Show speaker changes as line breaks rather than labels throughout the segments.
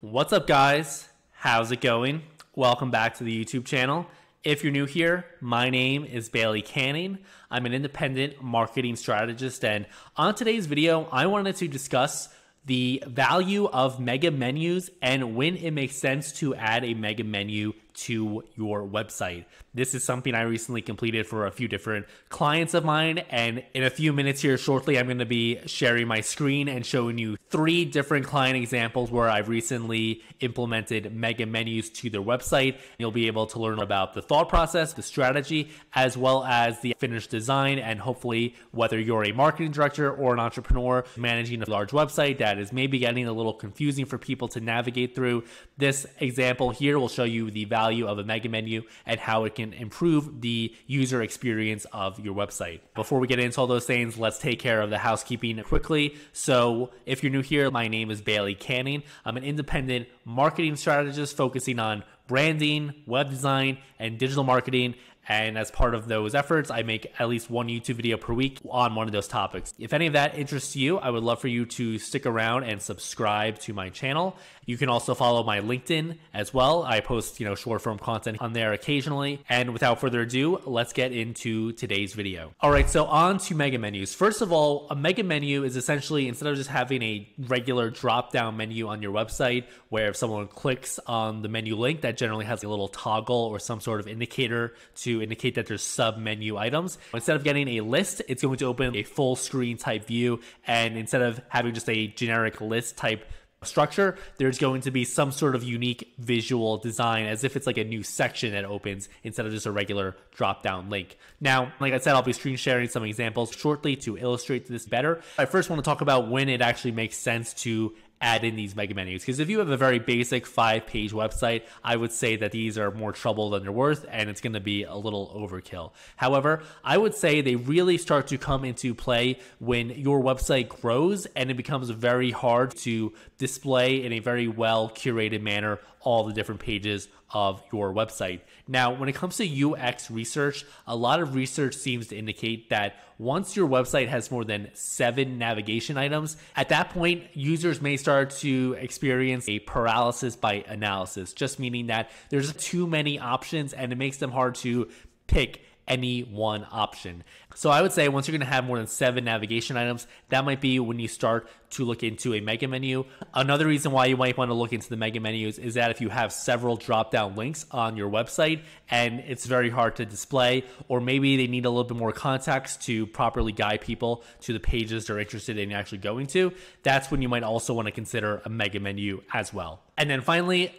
What's up, guys? How's it going? Welcome back to the YouTube channel. If you're new here, my name is Bailey Canning. I'm an independent marketing strategist, and on today's video, I wanted to discuss the value of mega menus and when it makes sense to add a mega menu to your website. This is something I recently completed for a few different clients of mine, and in a few minutes here shortly, I'm going to be sharing my screen and showing you 3 different client examples where I've recently implemented mega menus to their website. You'll be able to learn about the thought process, the strategy, as well as the finished design, and hopefully whether you're a marketing director or an entrepreneur managing a large website that is maybe getting a little confusing for people to navigate through, this example here will show you the value of a mega menu and how it can improve the user experience of your website. Before we get into all those things, let's take care of the housekeeping quickly. So if you're new here, my name is Bailey Canning. I'm an independent marketing strategist focusing on branding, web design, and digital marketing. And as part of those efforts, I make at least one YouTube video per week on one of those topics. If any of that interests you, I would love for you to stick around and subscribe to my channel. You can also follow my LinkedIn as well. I post, short form content on there occasionally. And without further ado, let's get into today's video. All right, so on to mega menus. First of all, a mega menu is essentially, instead of just having a regular drop-down menu on your website, where if someone clicks on the menu link, that generally has a little toggle or some sort of indicator to indicate that there's sub-menu items. Instead of getting a list, it's going to open a full screen type view. And instead of having just a generic list type structure, there's going to be some sort of unique visual design as if it's like a new section that opens instead of just a regular drop-down link. Now, like I said, I'll be screen sharing some examples shortly to illustrate this better. I first want to talk about when it actually makes sense to add in these mega menus, because if you have a very basic 5-page website, I would say that these are more trouble than they're worth and it's going to be a little overkill. However, I would say they really start to come into play when your website grows and it becomes very hard to display in a very well curated manner all the different pages of your website. Now, when it comes to UX research, a lot of research seems to indicate that once your website has more than 7 navigation items, at that point, users may start to experience a paralysis by analysis, just meaning that there's too many options and it makes them hard to pick any one option. So I would say once you're going to have more than 7 navigation items, that might be when you start to look into a mega menu. Another reason why you might want to look into the mega menus is that if you have several drop-down links on your website and it's very hard to display, or maybe they need a little bit more context to properly guide people to the pages they're interested in actually going to, that's when you might also want to consider a mega menu as well. And then finally,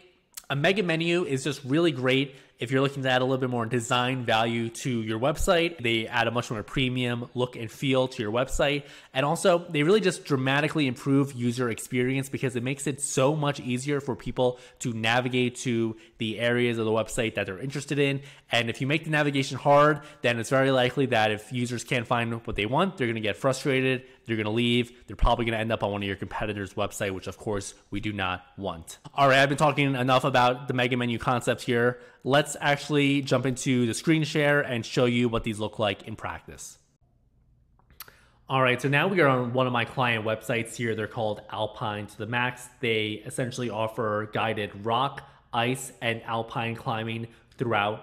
a mega menu is just really great if you're looking to add a little bit more design value to your website. They add a much more premium look and feel to your website. And also, they really just dramatically improve user experience because it makes it so much easier for people to navigate to the areas of the website that they're interested in. And if you make the navigation hard, then it's very likely that if users can't find what they want, they're going to get frustrated, they're going to leave, they're probably going to end up on one of your competitors' website, which of course we do not want. All right, I've been talking enough about the mega menu concept here. Let's actually jump into the screen share and show you what these look like in practice. All right, so now we are on one of my client websites here. They're called Alpine to the Max. They essentially offer guided rock, ice, and alpine climbing throughout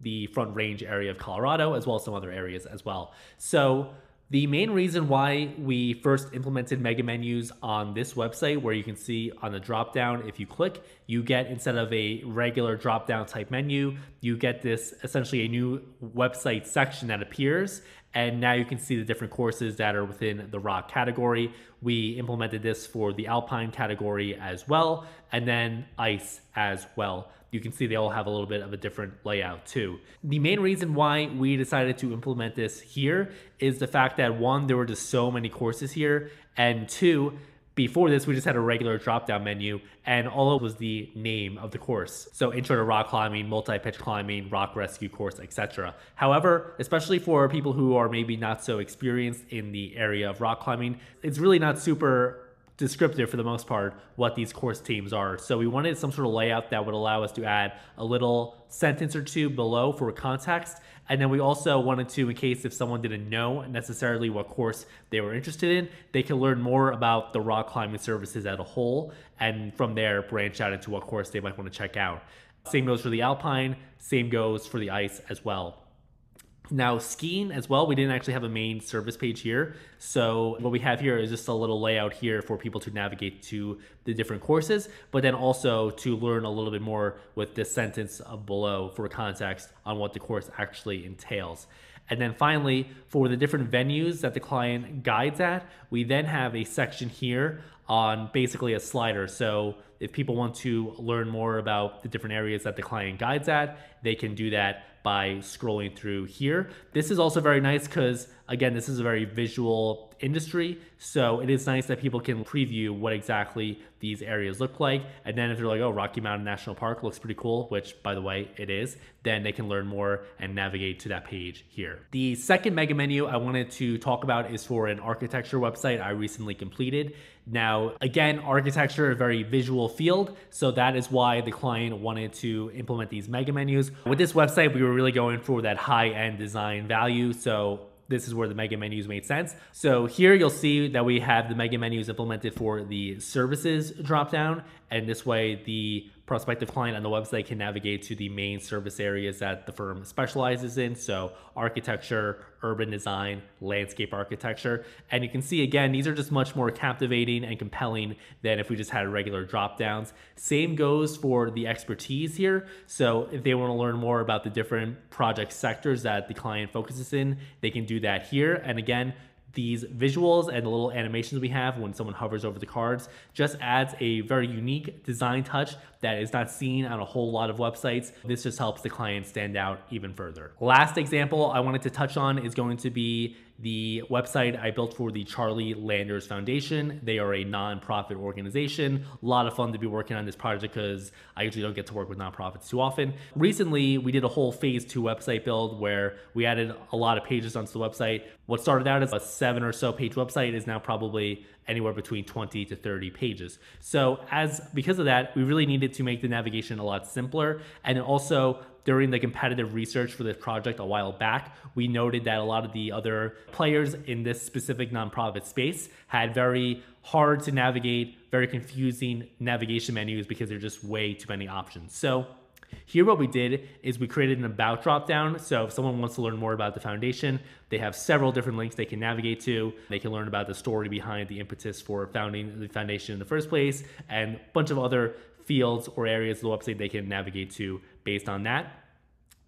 the Front Range area of Colorado, as well as some other areas as well. So the main reason why we first implemented mega menus on this website, where you can see on the drop down, if you click, you get, instead of a regular drop down type menu, you get this essentially a new website section that appears. And now you can see the different courses that are within the rock category. We implemented this for the alpine category as well, and then ice as well. You can see they all have a little bit of a different layout too. The main reason why we decided to implement this here is the fact that 1, there were just so many courses here, and 2, before this, we just had a regular drop-down menu, and all it was the name of the course. So intro to rock climbing, multi-pitch climbing, rock rescue course, etc. However, especially for people who are maybe not so experienced in the area of rock climbing, it's really not super descriptive for the most part what these course teams are. So we wanted some sort of layout that would allow us to add a little sentence or two below for context. And then we also wanted to, in case if someone didn't know necessarily what course they were interested in, they can learn more about the rock climbing services as a whole, and from there branch out into what course they might want to check out. Same goes for the Alpine, same goes for the ice as well. Now, skiing as well, we didn't actually have a main service page here. So what we have here is just a little layout here for people to navigate to the different courses, but then also to learn a little bit more with this sentence below for context on what the course actually entails. And then finally, for the different venues that the client guides at, we then have a section here on basically a slider. So if people want to learn more about the different areas that the client guides at, they can do that by scrolling through here. This is also very nice because, again, this is a very visual industry. So it is nice that people can preview what exactly these areas look like. And then if they're like, oh, Rocky Mountain National Park looks pretty cool, which by the way, it is, then they can learn more and navigate to that page here. The second mega menu I wanted to talk about is for an architecture website I recently completed. Now, again, architecture, a very visual field. So that is why the client wanted to implement these mega menus. With this website, we were really going for that high-end design value. So this is where the mega menus made sense. So here you'll see that we have the mega menus implemented for the services dropdown. And this way the prospective client on the website can navigate to the main service areas that the firm specializes in. So architecture, urban design, landscape architecture. And you can see, again, these are just much more captivating and compelling than if we just had regular drop downs. Same goes for the expertise here. So if they want to learn more about the different project sectors that the client focuses in, they can do that here. And again, these visuals and the little animations we have when someone hovers over the cards just adds a very unique design touch that is not seen on a whole lot of websites. This just helps the client stand out even further. Last example I wanted to touch on is going to be the website I built for the Charlie Landers Foundation. They are a nonprofit organization. A lot of fun to be working on this project because I usually don't get to work with nonprofits too often. Recently, we did a whole phase 2 website build where we added a lot of pages onto the website. What started out as a 7 or so page website is now probably anywhere between 20 to 30 pages. So because of that, we really needed to make the navigation a lot simpler. And then also during the competitive research for this project a while back, we noted that a lot of the other players in this specific nonprofit space had very hard to navigate, very confusing navigation menus because there are just way too many options. So here what we did is we created an about dropdown. So if someone wants to learn more about the foundation, they have several different links they can navigate to. They can learn about the story behind the impetus for founding the foundation in the first place, and a bunch of other fields or areas of the website they can navigate to based on that.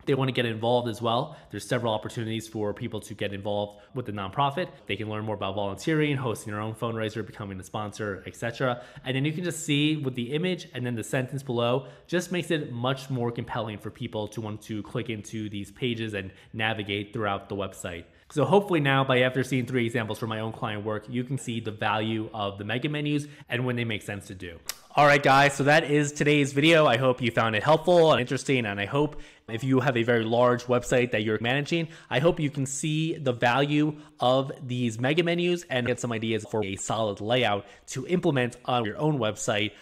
They want to get involved as well. There's several opportunities for people to get involved with the nonprofit. They can learn more about volunteering, hosting their own fundraiser, becoming a sponsor, etc. And then you can just see with the image and then the sentence below just makes it much more compelling for people to want to click into these pages and navigate throughout the website. So hopefully now, after seeing 3 examples from my own client work, you can see the value of the mega menus and when they make sense to do. All right, guys, so that is today's video. I hope you found it helpful and interesting, and I hope if you have a very large website that you're managing, I hope you can see the value of these mega menus and get some ideas for a solid layout to implement on your own website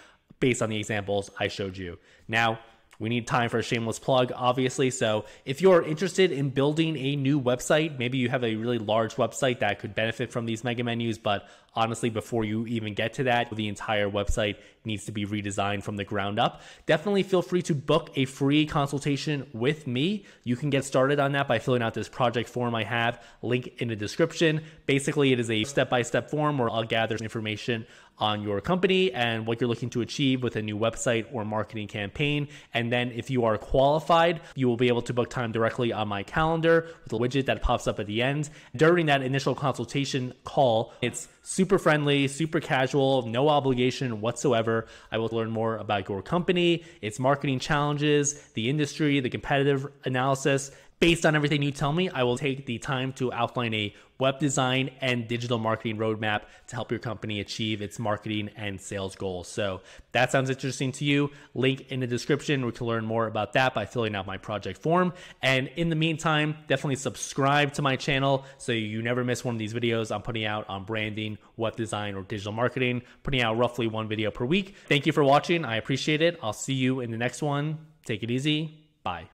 based on the examples I showed you. Now, we need time for a shameless plug, obviously. So if you're interested in building a new website, maybe you have a really large website that could benefit from these mega menus, but honestly, before you even get to that, the entire website needs to be redesigned from the ground up. Definitely feel free to book a free consultation with me. You can get started on that by filling out this project form I have, link in the description. Basically, it is a step-by-step form where I'll gather information on your company and what you're looking to achieve with a new website or marketing campaign. And then if you are qualified, you will be able to book time directly on my calendar with a widget that pops up at the end. During that initial consultation call, it's super friendly, super casual, no obligation whatsoever. I will learn more about your company, its marketing challenges, the industry, the competitive analysis, Based on everything you tell me, I will take the time to outline a web design and digital marketing roadmap to help your company achieve its marketing and sales goals. So that sounds interesting to you. Link in the description. We can learn more about that by filling out my project form. And in the meantime, definitely subscribe to my channel so you never miss one of these videos I'm putting out on branding, web design, or digital marketing, putting out roughly one video per week. Thank you for watching. I appreciate it. I'll see you in the next one. Take it easy. Bye.